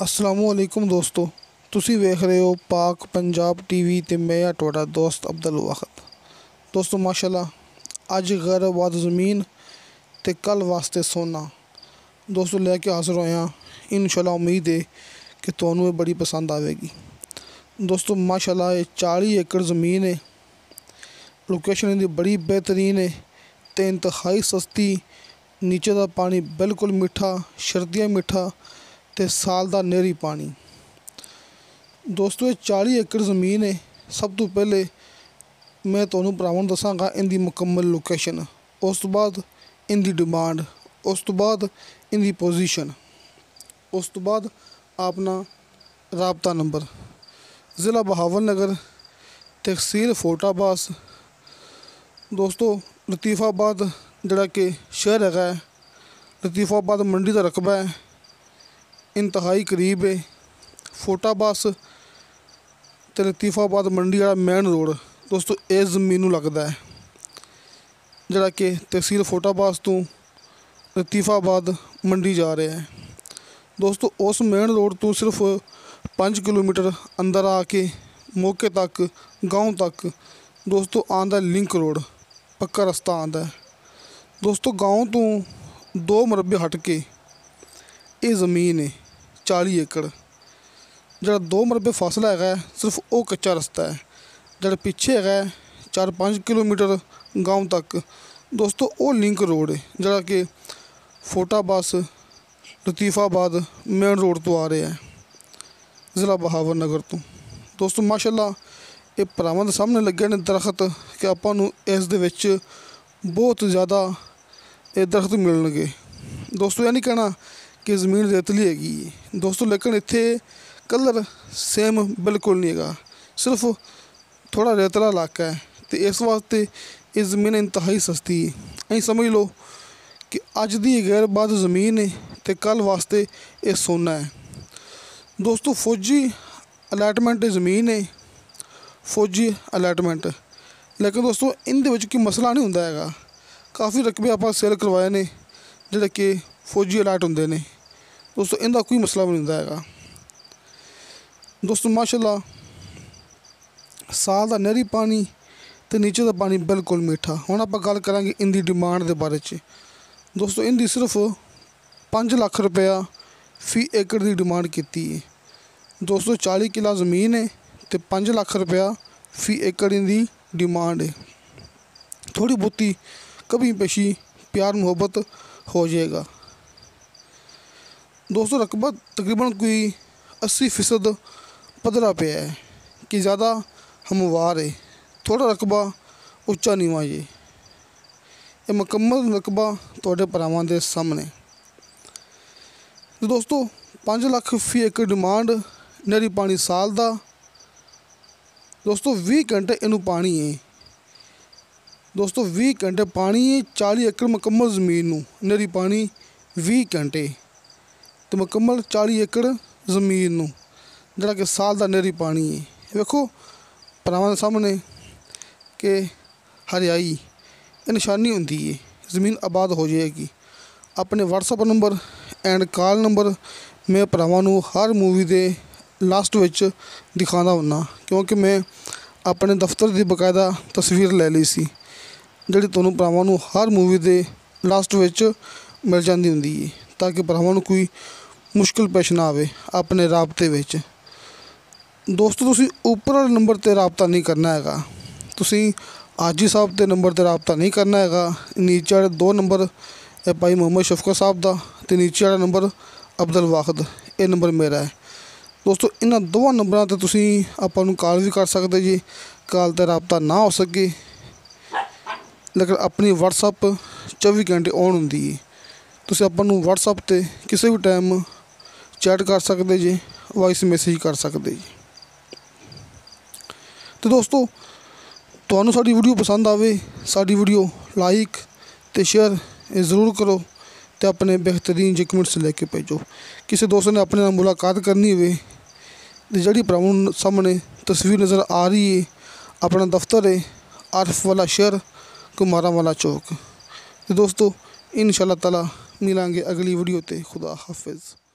अस्सलामुअलैकुम दोस्तों, ਤੁਸੀਂ ਵੇਖ ਰਹੇ ਹੋ ਪਾਕ ਪੰਜਾਬ ਟੀਵੀ ਤੇ ਮੈਂ ਆ ਤੁਹਾਡਾ ਦੋਸਤ ਅਬਦੁਲ ਵਖਤ। ਦੋਸਤੋ ਮਾਸ਼ਾਅੱਲਾ ਅੱਜ ਗੈਰਆਬਾਦ ਜ਼ਮੀਨ ਤੇ ਕੱਲ ਵਾਸਤੇ ਸੋਨਾ ਦੋਸਤੋ ਲੈ ਕੇ ਹਾਜ਼ਰ ਹੋਇਆ। ਇਨਸ਼ਾਅੱਲਾ ਉਮੀਦ ਹੈ ਕਿ ਤੁਹਾਨੂੰ ਇਹ ਬੜੀ ਪਸੰਦ ਆਵੇਗੀ। ਦੋਸਤੋ ਮਾਸ਼ਾਅੱਲਾ ਇਹ 40 ਏਕੜ ਜ਼ਮੀਨ है। लोकेशन इनकी बड़ी बेहतरीन है तो इंतहाई सस्ती। नीचे का पानी बिल्कुल मिठा, सर्दियाँ मिठा तो साल का नेरी पानी। दोस्तों ये 40 एकड़ ज़मीन है। सब तो पहले मैं तुहानू भरावां नूं दसांगा इनकी मुकम्मल लोकेशन, उस तो बाद इनकी डिमांड, उस तो बाद इनकी पोजीशन, उस तो बाद अपना राबता नंबर। ज़िला बहावलनगर, तहसील फोटाबास। दोस्तों लतीफ़ाबाद जिहड़ा कि शहर है, लतीफ़ाबाद मंडी का रकबा है, इंतहाई करीब है। फोटाबास ते लतीफ़ाबाद मंडी वाला मेन रोड दोस्तों इस ज़मीन नूं लगदा है, जिहड़ा कि तहसील फोटाबास तो लतीफ़ाबाद मंडी जा रहा है। दोस्तों उस मेन रोड तो सिर्फ 5 किलोमीटर अंदर आके मौके तक गाँव तक दोस्तों आंदा लिंक रोड पक्का रास्ता आंदा है। दोस्तों गाँव तो 2 मरबे हट के ये ज़मीन है 40 एकड़। जरा 2 मरबे फासला है सिर्फ वो कच्चा रास्ता है। जरा पिछे है 4-5 किलोमीटर गाँव तक दोस्तों वो लिंक रोड है, जरा कि फोटाबास लतीफ़ाबाद मेन रोड तो आ रहा है, ज़िला बहावलनगर तो। दोस्तों माशाअल्लाह ये भरावां दे सामने लगे ने दरख्त कि आपां नूं इस दे विच बहुत ज़्यादा ये दरख्त मिलणगे। दोस्तों यह नहीं कहना कि ज़मीन रेतली हैगी दोस्तों, लेकिन इत्थे कलर सेम बिल्कुल नहीं है, सिर्फ थोड़ा रेतला इलाका है तो इस वास्ते ये ज़मीन इंतहाई सस्ती है। ऐं समझ लो कि अज दी गैरआबाद ज़मीन है तो कल वास्ते ये सोना है। दोस्तों फौजी अलैटमेंट ज़मीन है, फौजी अलैटमेंट, लेकिन दोस्तों इनदे विच कोई मसला नहीं हुंदा हैगा। काफ़ी रकबे आप सेल करवाए ने जिहड़े कि फौजी अलैट हुंदे ने दोस्तों, इनका कोई मसला भी नहीं हुंदा हैगा। दोस्तों माशाअल्लाह साल का नहरी पानी तो नीचे का पानी बिल्कुल मीठा। हुण आपां गल करांगे इनकी डिमांड के बारे च। दोस्तों इनकी सिर्फ 5 लाख रुपया फी एकड़ की डिमांड की है। दोस्तों 40 किला ज़मीन है तो 5 लाख रुपया फी एकड़ की डिमांड है। थोड़ी बहुती कभी पेशी प्यार मुहब्बत हो जाएगा। दोस्तों रकबा तकरीबन कोई 80% पधरा पे है कि ज़्यादा हमवार है, थोड़ा रकबा उच्चा नीवा है। ये मुकम्मल रकबा तुहाडे भरावां दे सामने। तो दोस्तों 5 लाख फी एकड़ डिमांड, नहरी पानी साल का। दोस्तों 20 घंटे इनू पानी है। दोस्तों 20 घंटे पानी है 40 एकड़ मुकम्मल ज़मीन नू नहरी पानी 20 घंटे तो मुकम्मल 40 एकड़ ज़मीन नू जिहड़ा कि साल का नहरी पानी है। देखो भरावां दे सामने कि हरियाई ये निशानी होंदी है, ज़मीन आबाद हो जाएगी। अपने WhatsApp number and call number मैं भरावां नू हर मूवी दे लास्ट विच दिखाना हुन्ना, क्योंकि मैं अपने दफ्तर की बकायदा तस्वीर ले ली सी जिहड़ी तुहानूं भरावां नूं हर मूवी दे लास्ट विच मिल जांदी हुंदी है, ताकि भरावां नूं कोई मुश्किल पेश ना आवे अपने राबते विच। दोस्तों तुसीं उपर वाले नंबर ते राबता नहीं करना हैगा, तुसीं हाजी साहब के नंबर ते राबता नहीं करना हैगा। नीचे वाले 2 नंबर भाई मोहम्मद शफकत साहब का तो नीचे वाला नंबर अब्दुल वाखद, ये नंबर मेरा है। दोस्तों इन्हां 2 नंबरों पर तुसीं आपां नूं कॉल भी कर सकते जी। कॉल ते राबता ना हो सके लेकिन अपनी व्हाट्सएप 24 घंटे ऑन हुंदी है, तुसीं आपां नूं व्हाट्सएप ते किसी भी टाइम चैट कर सकते जी, वॉइस मैसेज कर सकते जी। तो दोस्तों तुहानूं साडी वीडियो पसंद आवे, साडी वीडियो लाइक ते शेयर ज़रूर करो तो अपने बेहतरीन जे कमेंट्स लेके भेजो। किसी दोस्त ने अपने नाल मुलाकात करनी हो जिहड़ी भरावां सामने तस्वीर नज़र आ रही है, अपना दफ्तर है आरफ वाला शहर कुमारा वाला चौक। तो दोस्तों इंशाअल्लाह ताला मिलांगे अगली वीडियो ते। खुदा हाफिज़।